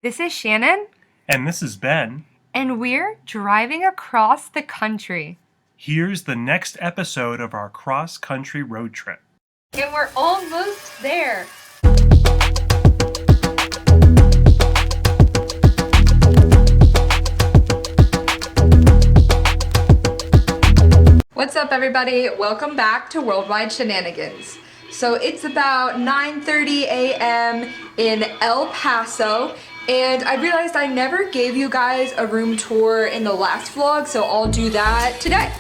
This is Shannon. And this is Ben. And we're driving across the country. Here's the next episode of our cross-country road trip. And we're almost there. What's up, everybody? Welcome back to Worldwide Shannonegenz. So it's about 9:30 a.m. in El Paso, and I realized I never gave you guys a room tour in the last vlog, so I'll do that today.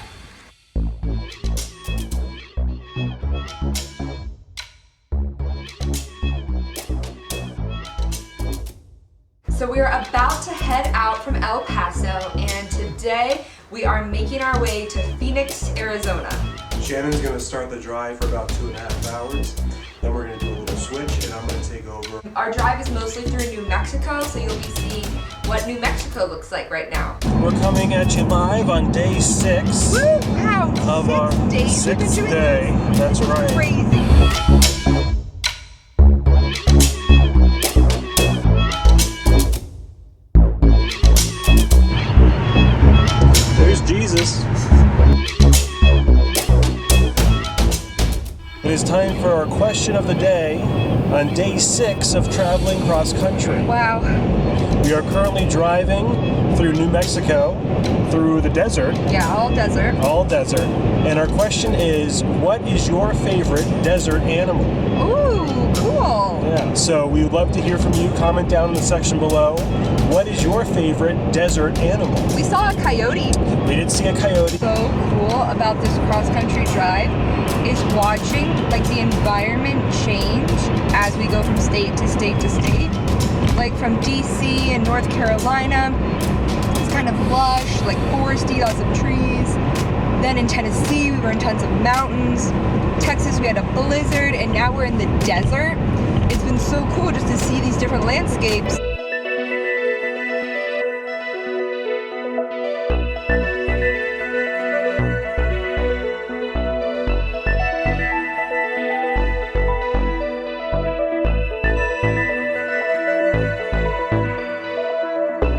So we are about to head out from El Paso, and today we are making our way to Phoenix, Arizona. Shannon's going to start the drive for about 2.5 hours. Then we're going to do a little switch, and I'm going to take over. Our drive is mostly through New Mexico, so you'll be seeing what New Mexico looks like right now. We're coming at you live on day 6 Wow, of our 6th day. That's right. Crazy. There's Jesus. It is time for our question of the day on day 6 of traveling cross country. Wow. We are currently driving through New Mexico, through the desert. Yeah, all desert. All desert. And our question is, what is your favorite desert animal? Ooh, cool. Yeah, so we would love to hear from you. Comment down in the section below. What is your favorite desert animal? We saw a coyote. We did see a coyote. So cool about this cross-country drive is watching like the environment change as we go from state to state to state. Like from DC and North Carolina, it's kind of lush, like foresty, lots of trees. Then in Tennessee, we were in tons of mountains. Texas, we had a blizzard, and now we're in the desert. It's been so cool just to see these different landscapes.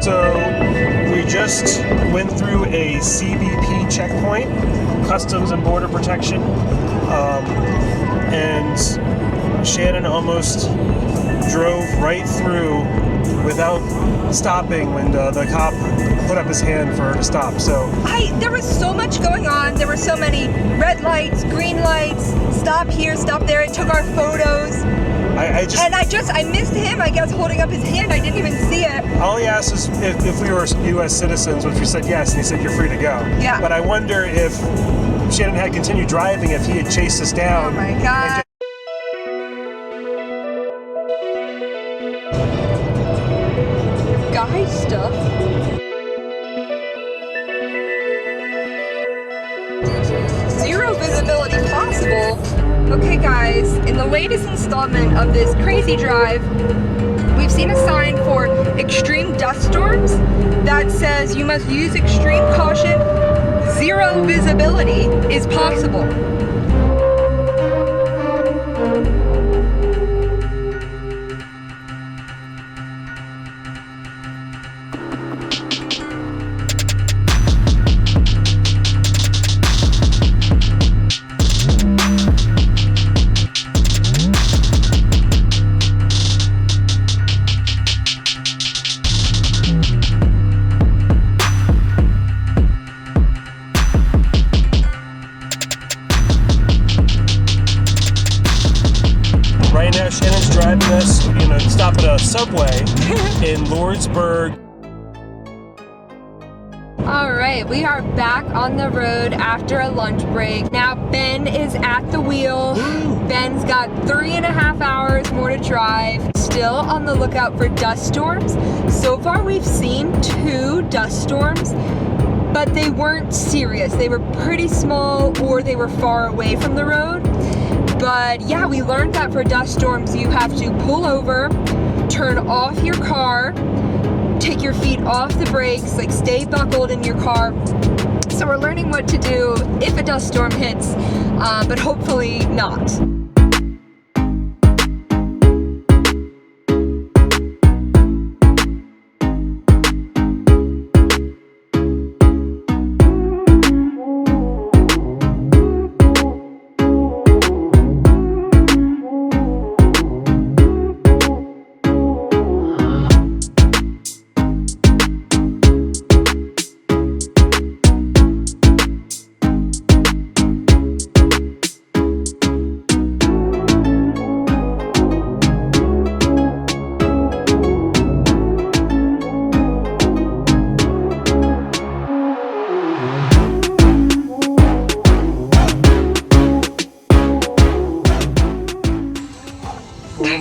So we just went through a CBP checkpoint, Customs and Border Protection, and Shannon almost drove right through without stopping when the cop put up his hand for her to stop. So There was so much going on. There were so many red lights, green lights, stop here, stop there. It took our photos. I missed him, I guess, holding up his hand. I didn't even see it. All he asked is if we were U.S. citizens, which we said yes, and he said you're free to go. Yeah. But I wonder if Shannon had continued driving, if he had chased us down. Oh my God. Guy stuff. Zero visibility possible. Okay guys, in the latest installment of this crazy drive, we've seen a sign for extreme dust storms that says you must use extreme caution. Zero visibility is possible. Right now, Shannon's driving us, stop at a Subway in Lordsburg. All right, we are back on the road after a lunch break. Now Ben is at the wheel. Ben's got 3.5 hours more to drive. Still on the lookout for dust storms. So far we've seen 2 dust storms, but they weren't serious. They were pretty small, or they were far away from the road. But yeah, we learned that for dust storms, you have to pull over, turn off your car, take your feet off the brakes, like stay buckled in your car. So we're learning what to do if a dust storm hits, but hopefully not.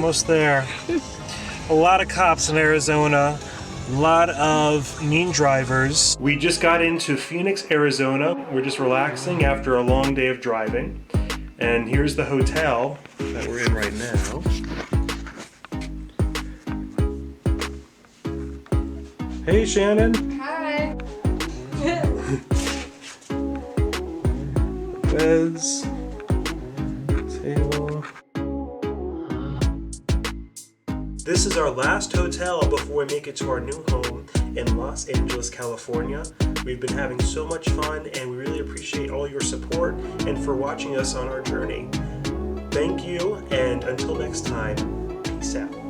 almost there. A lot of cops in Arizona. A lot of mean drivers. We just got into Phoenix, Arizona. We're just relaxing after a long day of driving. And here's the hotel that we're in right now. Hey, Shannon. Hi. Beds. Table. This is our last hotel before we make it to our new home in Los Angeles, California. We've been having so much fun and we really appreciate all your support and for watching us on our journey. Thank you, and until next time, peace out.